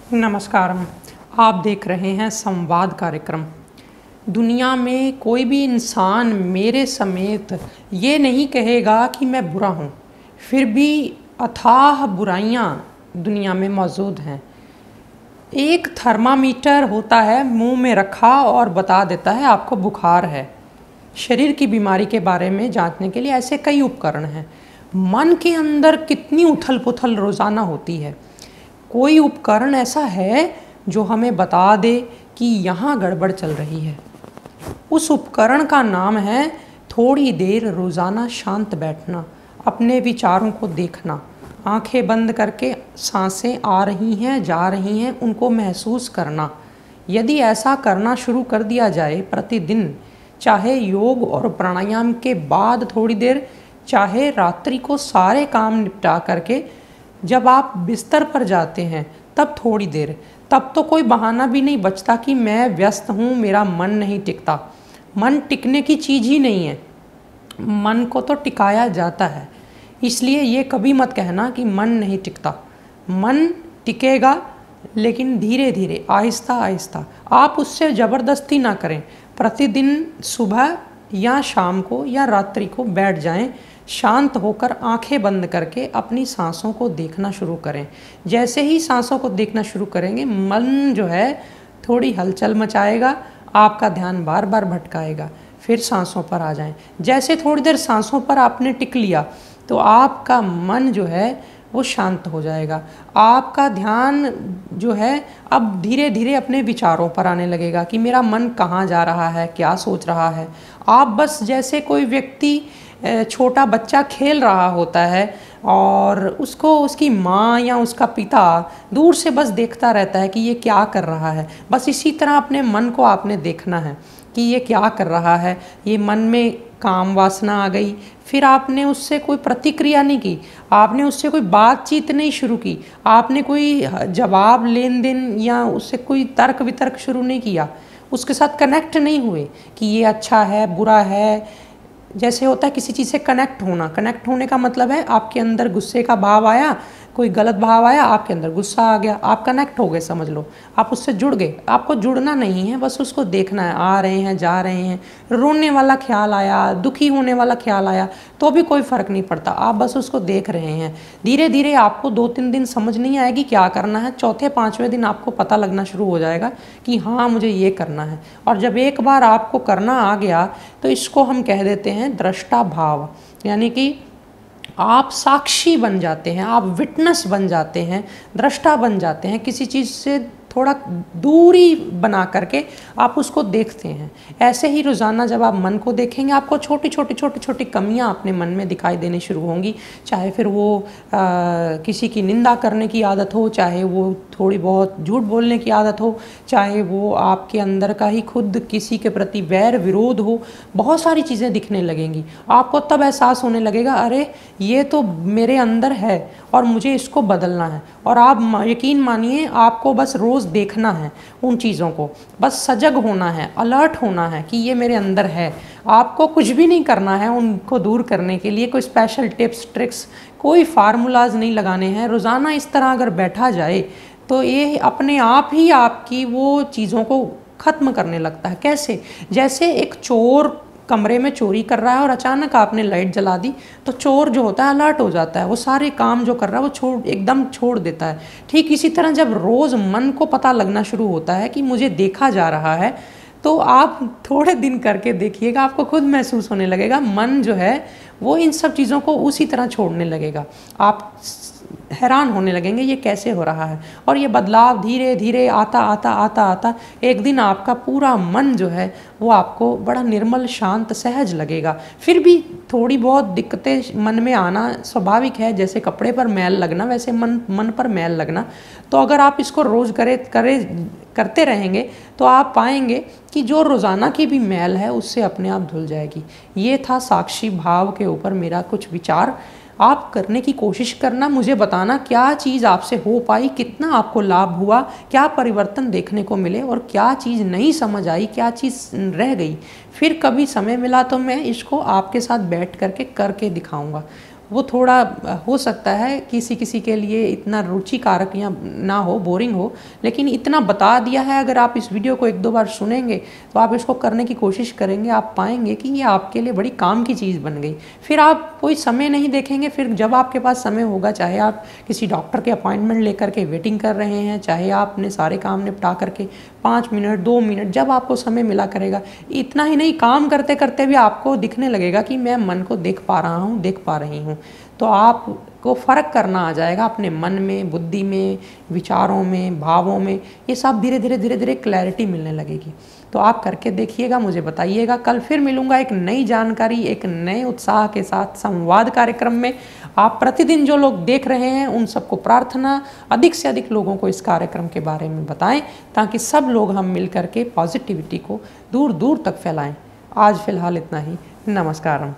नमस्कारम। आप देख रहे हैं संवाद कार्यक्रम। दुनिया में कोई भी इंसान मेरे समेत ये नहीं कहेगा कि मैं बुरा हूँ, फिर भी अथाह बुराइयाँ दुनिया में मौजूद हैं। एक थर्मामीटर होता है, मुंह में रखा और बता देता है आपको बुखार है। शरीर की बीमारी के बारे में जांचने के लिए ऐसे कई उपकरण हैं। मन के अंदर कितनी उथल पुथल रोज़ाना होती है। कोई उपकरण ऐसा है जो हमें बता दे कि यहाँ गड़बड़ चल रही है। उस उपकरण का नाम है थोड़ी देर रोज़ाना शांत बैठना, अपने विचारों को देखना, आंखें बंद करके सांसें आ रही हैं जा रही हैं उनको महसूस करना। यदि ऐसा करना शुरू कर दिया जाए प्रतिदिन, चाहे योग और प्राणायाम के बाद थोड़ी देर, चाहे रात्रि को सारे काम निपटा करके जब आप बिस्तर पर जाते हैं तब थोड़ी देर, तब तो कोई बहाना भी नहीं बचता कि मैं व्यस्त हूँ, मेरा मन नहीं टिकता। मन टिकने की चीज़ ही नहीं है, मन को तो टिकाया जाता है। इसलिए ये कभी मत कहना कि मन नहीं टिकता। मन टिकेगा, लेकिन धीरे धीरे, आहिस्ता आहिस्ता। आप उससे ज़बरदस्ती ना करें। प्रतिदिन सुबह या शाम को या रात्रि को बैठ जाएं, शांत होकर आंखें बंद करके अपनी सांसों को देखना शुरू करें। जैसे ही सांसों को देखना शुरू करेंगे, मन जो है थोड़ी हलचल मचाएगा, आपका ध्यान बार बार भटकाएगा। फिर सांसों पर आ जाएं। जैसे थोड़ी देर सांसों पर आपने टिक लिया तो आपका मन जो है वो शांत हो जाएगा। आपका ध्यान जो है अब धीरे धीरे अपने विचारों पर आने लगेगा कि मेरा मन कहाँ जा रहा है, क्या सोच रहा है। आप बस जैसे कोई व्यक्ति, छोटा बच्चा खेल रहा होता है और उसको उसकी माँ या उसका पिता दूर से बस देखता रहता है कि ये क्या कर रहा है। बस इसी तरह अपने मन को आपने देखना है कि ये क्या कर रहा है। ये मन में काम वासना आ गई, फिर आपने उससे कोई प्रतिक्रिया नहीं की, आपने उससे कोई बातचीत नहीं शुरू की, आपने कोई जवाब लेन देन या उससे कोई तर्क वितर्क शुरू नहीं किया, उसके साथ कनेक्ट नहीं हुए कि ये अच्छा है बुरा है। जैसे होता है किसी चीज़ से कनेक्ट होना, कनेक्ट होने का मतलब है आपके अंदर गुस्से का भाव आया, कोई गलत भाव आया, आपके अंदर गुस्सा आ गया, आप कनेक्ट हो गए, समझ लो आप उससे जुड़ गए। आपको जुड़ना नहीं है, बस उसको देखना है। आ रहे हैं जा रहे हैं, रोने वाला ख्याल आया, दुखी होने वाला ख्याल आया तो भी कोई फ़र्क नहीं पड़ता, आप बस उसको देख रहे हैं। धीरे धीरे आपको 2-3 दिन समझ नहीं आएगी क्या करना है, चौथे पाँचवें दिन आपको पता लगना शुरू हो जाएगा कि हाँ मुझे ये करना है। और जब एक बार आपको करना आ गया तो इसको हम कह देते हैं दृष्टा भाव, यानी कि आप साक्षी बन जाते हैं, आप विटनेस बन जाते हैं, दृष्टा बन जाते हैं। किसी चीज़ से थोड़ा दूरी बना करके आप उसको देखते हैं। ऐसे ही रोज़ाना जब आप मन को देखेंगे, आपको छोटी छोटी कमियां अपने मन में दिखाई देनी शुरू होंगी। चाहे फिर वो किसी की निंदा करने की आदत हो, चाहे वो थोड़ी बहुत झूठ बोलने की आदत हो, चाहे वो आपके अंदर का ही खुद किसी के प्रति वैर विरोध हो, बहुत सारी चीज़ें दिखने लगेंगी। आपको तब एहसास होने लगेगा अरे ये तो मेरे अंदर है और मुझे इसको बदलना है। और आप यकीन मानिए, आपको बस रोज़ देखना है उन चीज़ों को, बस सजग होना है, अलर्ट होना है कि ये मेरे अंदर है। आपको कुछ भी नहीं करना है उनको दूर करने के लिए, कोई स्पेशल टिप्स ट्रिक्स, कोई फार्मूलाज नहीं लगाने हैं। रोज़ाना इस तरह अगर बैठा जाए तो ये अपने आप ही आपकी वो चीज़ों को ख़त्म करने लगता है। कैसे? जैसे एक चोर कमरे में चोरी कर रहा है और अचानक आपने लाइट जला दी तो चोर जो होता है अलर्ट हो जाता है, वो सारे काम जो कर रहा है वो एकदम छोड़ देता है। ठीक इसी तरह जब रोज़ मन को पता लगना शुरू होता है कि मुझे देखा जा रहा है, तो आप थोड़े दिन करके देखिएगा, आपको खुद महसूस होने लगेगा मन जो है वो इन सब चीज़ों को उसी तरह छोड़ने लगेगा। आप हैरान होने लगेंगे ये कैसे हो रहा है। और ये बदलाव धीरे धीरे आता आता आता आता एक दिन आपका पूरा मन जो है वो आपको बड़ा निर्मल शांत सहज लगेगा। फिर भी थोड़ी बहुत दिक्कतें मन में आना स्वाभाविक है, जैसे कपड़े पर मैल लगना वैसे मन पर मैल लगना। तो अगर आप इसको रोज़ करते रहेंगे तो आप पाएंगे कि जो रोज़ाना की भी मैल है उससे अपने आप धुल जाएगी। ये था साक्षी भाव के ऊपर मेरा कुछ विचार। आप करने की कोशिश करना, मुझे बताना क्या चीज़ आपसे हो पाई, कितना आपको लाभ हुआ, क्या परिवर्तन देखने को मिले और क्या चीज़ नहीं समझ आई, क्या चीज़ रह गई। फिर कभी समय मिला तो मैं इसको आपके साथ बैठ करके दिखाऊंगा। वो थोड़ा हो सकता है किसी किसी के लिए इतना रुचिकारक या ना हो, बोरिंग हो, लेकिन इतना बता दिया है। अगर आप इस वीडियो को 1-2 बार सुनेंगे तो आप इसको करने की कोशिश करेंगे, आप पाएंगे कि ये आपके लिए बड़ी काम की चीज़ बन गई। फिर आप कोई समय नहीं देखेंगे। फिर जब आपके पास समय होगा, चाहे आप किसी डॉक्टर के अपॉइंटमेंट लेकर के वेटिंग कर रहे हैं, चाहे आप अपने सारे काम निपटा करके 5 मिनट 2 मिनट जब आपको समय मिला करेगा, इतना ही नहीं, काम करते करते भी आपको दिखने लगेगा कि मैं मन को देख पा रहा हूँ, देख पा रही हूँ। तो आपको फ़र्क करना आ जाएगा अपने मन में, बुद्धि में, विचारों में, भावों में। ये सब धीरे धीरे धीरे धीरे क्लैरिटी मिलने लगेगी। तो आप करके देखिएगा, मुझे बताइएगा। कल फिर मिलूंगा एक नई जानकारी, एक नए उत्साह के साथ संवाद कार्यक्रम में। आप प्रतिदिन जो लोग देख रहे हैं उन सबको प्रार्थना, अधिक से अधिक लोगों को इस कार्यक्रम के बारे में बताएं, ताकि सब लोग हम मिल करके पॉजिटिविटी को दूर दूर तक फैलाएं। आज फिलहाल इतना ही। नमस्कार।